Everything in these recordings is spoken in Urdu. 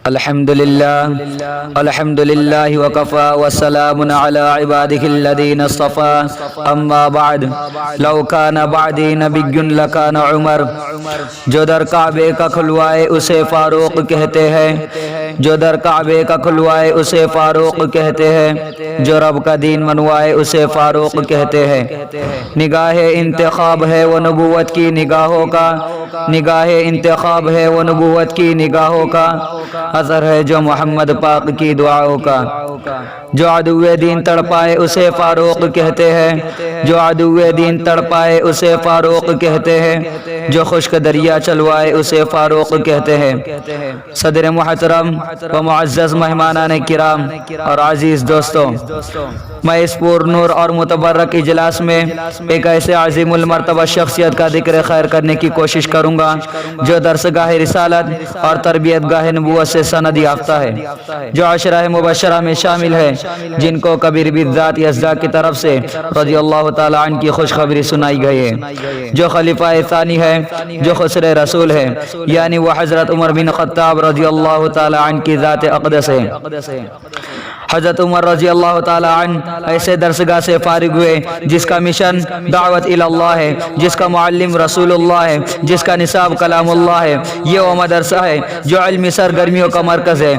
الحمد لله وكفى وسلام على عباده الذين اصطفى اما بعد لو كان بعدي نبي لكان عمر جو در کعبے کا کھلوائے اسے فاروق کہتے ہیں جو در کعبے کا کھلوائے اسے فاروق کہتے ہیں جو رب کا دین منوائے اسے فاروق کہتے ہیں نگاہ انتخاب ہے وہ نبوت کی نگاہوں کا نگاہ انتخاب ہے وہ نبوت کی نگاہوں کا اثر ہے جو محمد پاک کی دعاؤں کا جو عدو دین تڑپائے اسے فاروق کہتے ہیں جو عدو دین تڑپائے اسے فاروق کہتے ہیں جو خشک دریا چلوائے اسے فاروق کہتے ہیں صدر محترم و معزز مہمانان کرام اور عزیز دوستوں، میں اس پور نور اور متبرک اجلاس میں ایک ایسے عظیم المرتبہ شخصیت کا ذکر خیر کرنے کی کوشش کروں گا جو درسگاہ رسالت اور تربیت گاہ نبوت سے سند یافتہ ہے، جو عشرہ مبشرہ میں شامل ہے، جن کو کبیر بالذات یزداق کی طرف سے رضی اللہ تعالی عنہ کی خوشخبری سنائی گئی ہے، جو خلیفہ ثانی ہے، جو خسر رسول ہے، یعنی وہ حضرت عمر بن خطاب رضی اللہ تعالی عنہ کی ذات اقدس ہے۔ حضرت عمر رضی اللہ تعالی عنہ ایسے درسگاہ سے فارغ ہوئے جس کا مشن دعوت اللہ ہے، جس کا معلم رسول اللہ ہے، جس کا نصاب کلام اللہ ہے۔ یہ وہ مدرسہ ہے جو علمی سرگرمیوں کا مرکز ہے،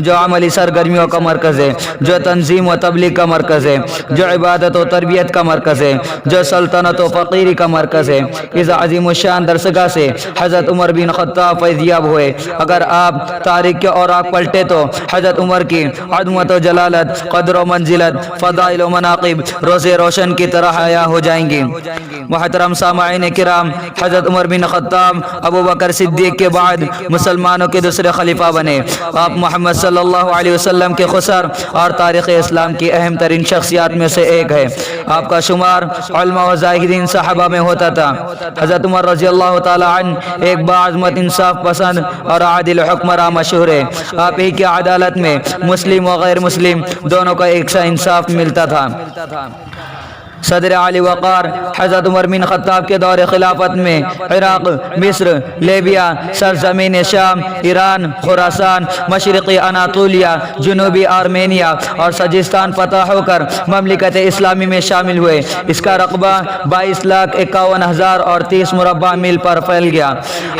جو عملی سرگرمیوں کا مرکز ہے، جو تنظیم و تبلیغ کا مرکز ہے، جو عبادت و تربیت کا مرکز ہے، جو سلطنت و فقیری کا مرکز ہے۔ اس عظیم الشان درسگاہ سے حضرت عمر بن خطاب فیضیاب ہوئے۔ اگر آپ تاریخ کے اوراق پلٹے تو حضرت عمر کی عظمت و جلالت، قدر و منزلت، فضائل و مناقب روزے روشن کی طرح حیا ہو جائیں گی۔ محترم سامعین کرام، حضرت عمر بن خطاب ابو بکر صدیق کے بعد مسلمانوں کے دوسرے خلیفہ بنے۔ آپ محمد صلی اللہ علیہ وسلم کے خسر اور تاریخ اسلام کی اہم ترین شخصیات میں سے ایک ہے۔ آپ کا شمار علماء و زاہدین صحابہ میں ہوتا تھا۔ حضرت عمر رضی اللہ تعالی عنہ ایک باعظمت، انصاف پسند اور عادل حکمراں مشہور ہے۔ آپ ہی کی عدالت میں مسلم و غیر مسلم دونوں کا ایک سا انصاف ملتا تھا۔ صدر علی وقار حضرت عمر بن خطاب کے دور خلافت میں عراق، مصر، لیبیا، سرزمین شام، ایران، خراسان، مشرقی اناطولیہ، جنوبی آرمینیا اور سجستان فتح ہو کر مملکت اسلامی میں شامل ہوئے۔ اس کا رقبہ 22,51,030 مربع میل پر پھیل گیا۔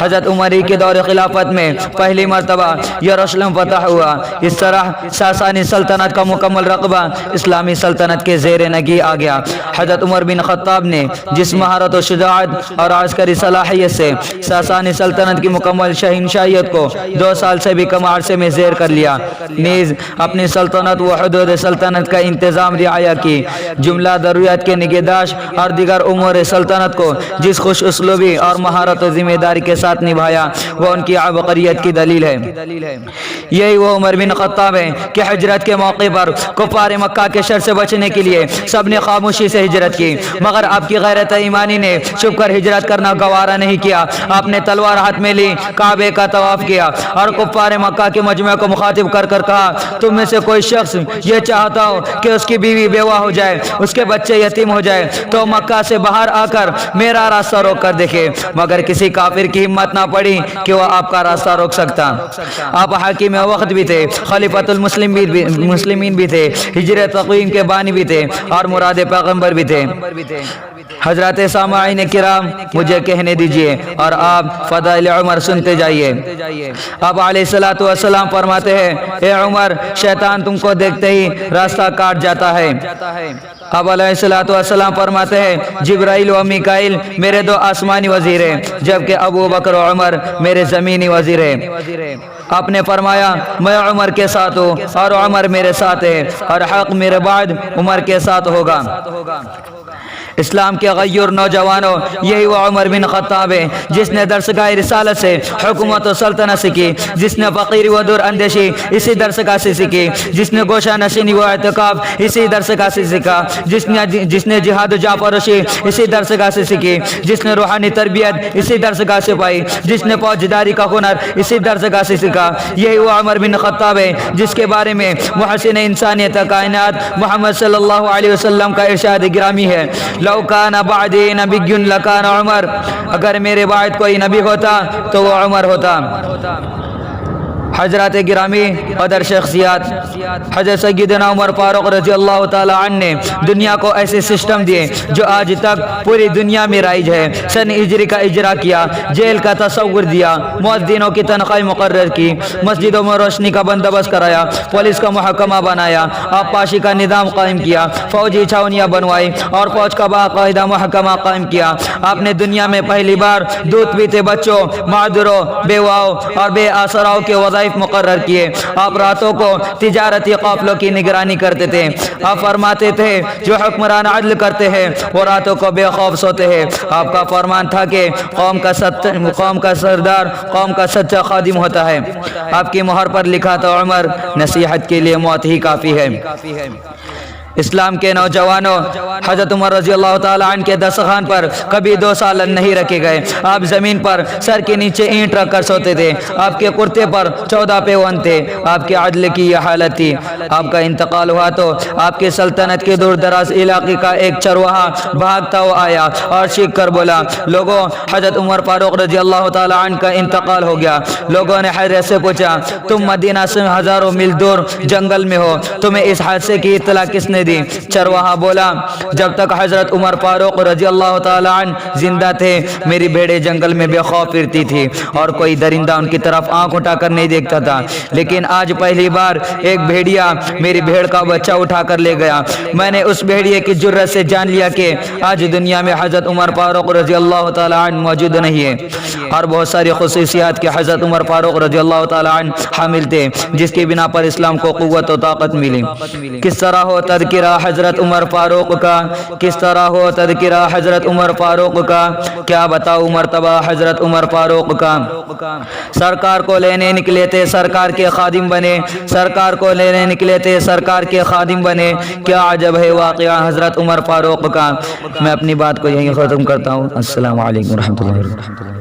حضرت عمری کے دور خلافت میں پہلی مرتبہ یروشلم فتح ہوا۔ اس طرح ساسانی سلطنت کا مکمل رقبہ اسلامی سلطنت کے زیر نگی آ گیا۔ حضرت عمر بن خطاب نے جس مہارت و شجاعت اور عسکری صلاحیت سے ساسانی سلطنت کی مکمل شہنشاہیت کو 2 سال سے بھی کم عرصے میں زیر کر لیا، نیز اپنی سلطنت و حدود سلطنت کا انتظام رعایہ کی، جملہ ضروریات کے نگہداشت اور دیگر امور سلطنت کو جس خوش اسلوبی اور مہارت و ذمہ داری کے ساتھ نبھایا، وہ ان کی عبقریت کی دلیل ہے۔ یہی وہ عمر بن خطاب ہے کہ ہجرت کے موقع پر کفار مکہ کے شر سے بچنے کے لیے سب نے خاموشی سے ہجرت کی، مگر آپ کی غیرت ایمانی نے چھپ کر ہجرت کرنا گوارا نہیں کیا۔ آپ نے تلوار ہاتھ میں لی، کعبے کا طواف کیا اور کفار مکہ کے مجمع کو مخاطب کر کہا، تم میں سے کوئی شخص یہ چاہتا ہو کہ اس کی بیوی بیوہ ہو جائے، اس کے بچے یتیم ہو جائے، تو مکہ سے باہر آ کر میرا راستہ روک کر دیکھے۔ مگر کسی کافر کی ہمت نہ پڑی کہ وہ آپ کا راستہ روک سکتا۔ آپ حاکم وقت بھی تھے، خلیفۃ المسلمین بھی تھے، ہجرت تقویم کے بانی بھی تھے اور مراد پیغمبر بھی تھے۔ حضرات سامعین کرام، مجھے کہنے دیجئے اور آپ فضائل عمر سنتے جائیے۔ آپ علیہ السلام فرماتے ہیں، اے عمر، شیطان تم کو دیکھتے ہی راستہ کاٹ جاتا ہے۔ آپ علیہ السلام فرماتے ہیں، جبرائیل و میکائیل میرے 2 آسمانی وزیر ہیں، جبکہ ابو بکر و عمر میرے زمینی وزیر ہیں۔ آپ نے فرمایا، میں عمر کے ساتھ ہوں اور عمر میرے ساتھ ہے اور حق میرے بعد عمر کے ساتھ ہوگا۔ اسلام کے غیور نوجوانوں، یہی وہ عمر بن خطاب ہے جس نے درسگاہ رسالت سے حکومت و سلطنت سیکھی، جس نے فقیری و دور اندیشی اسی درسگاہ سے سیکھی، جس نے گوشہ نشینی و اعتکاف اسی درسگاہ سے سیکھا، جس نے جہاد و جاپروشی اسی درسگاہ سے سیکھی، جس نے روحانی تربیت اسی درسگاہ سے پائی، جس نے فوجداری کا ہنر اسی درسگاہ سے سیکھا۔ یہی وہ عمر بن خطاب ہے جس کے بارے میں محسن انسانیت کائنات محمد صلی اللہ علیہ وسلم کا ارشاد گرامی ہے، لو کان بعدی نبی لکان عمر، اگر میرے بعد کوئی نبی ہوتا تو وہ عمر ہوتا۔ حضرات گرامی قدر شخصیات حضرت سیدنا عمر فاروق رضی اللہ تعالی عنہ نے دنیا کو ایسے سسٹم دیے جو آج تک پوری دنیا میں رائج ہے۔ سن ہجری کا اجرا کیا، جیل کا تصور دیا، مؤذنوں کی تنخواہ مقرر کی، مسجدوں میں روشنی کا بندوبست کرایا، پولیس کا محکمہ بنایا، آبپاشی کا نظام قائم کیا، فوجی چھاونیاں بنوائی اور فوج کا باقاعدہ محکمہ قائم کیا۔ آپ نے دنیا میں پہلی بار دودھ پیتے بچوں، معذوروں، بیواؤں اور بے آسراؤں کے وظائف مقرر کیے۔ آپ راتوں کو تجارتی قافلوں کی نگرانی کرتے تھے۔ آپ فرماتے تھے جو حکمران عدل کرتے ہیں وہ راتوں کو بے خوف سوتے ہیں۔ آپ کا فرمان تھا کہ قوم کا سردار قوم کا سچا خادم ہوتا ہے۔ آپ کی مہر پر لکھا تھا عمر نصیحت کے لیے موت ہی کافی ہے۔ اسلام کے نوجوانوں، حضرت عمر رضی اللہ تعالیٰ عنہ کے دسترخوان پر کبھی 2 سالن نہیں رکھے گئے۔ آپ زمین پر سر کے نیچے اینٹ رکھ کر سوتے تھے۔ آپ کے کرتے پر 14 پیون تھے۔ آپ کے عدل کی یہ حالت تھی۔ آپ کا انتقال ہوا تو آپ کی سلطنت کے دور دراز علاقے کا ایک چرواہا بھاگتا ہوا آیا اور چیخ کر بولا، لوگوں، حضرت عمر فاروق رضی اللہ تعالیٰ عنہ کا انتقال ہو گیا۔ لوگوں نے حیرت سے پوچھا، تم مدینہ سے ہزاروں میل دور جنگل میں ہو، تمہیں اس حادثے کی اطلاع کس نے دی؟ چرواہا بولا، جب تک حضرت عمر فاروق رضی اللہ تعالیٰ عنہ زندہ تھے میری بھیڑیں جنگل میں بے خوف پھرتی تھی اور کوئی درندہ ان کی طرف آنکھ اٹھا کر نہیں دیکھتا تھا، لیکن آج پہلی بار ایک بھیڑیا میری بھیڑ کا بچہ اٹھا کر لے گیا۔ میں نے اس بھیڑیے کی جرأت سے جان لیا کہ آج دنیا میں حضرت عمر فاروق رضی اللہ تعالیٰ عنہ موجود نہیں ہے۔ اور بہت ساری خصوصیات کے حضرت عمر فاروق رضی اللہ تعالیٰ عنہ حامل تھے جس کی بنا پر اسلام کو قوت و طاقت ملی۔ کس طرح ہو تذکرہ حضرت عمر فاروق کا، کس طرح ہو تذکرہ حضرت عمر فاروق کا، کیا بتاؤ مرتبہ حضرت عمر فاروق کا۔ سرکار کو لینے نکلے تھے سرکار کے خادم بنے، سرکار کو لینے نکلے تھے سرکار کے خادم بنے، کیا عجب ہے واقعہ حضرت عمر فاروق کا۔ میں اپنی بات کو یہیں ختم کرتا ہوں۔ السلام علیکم ورحمۃ اللہ وبرکاتہ۔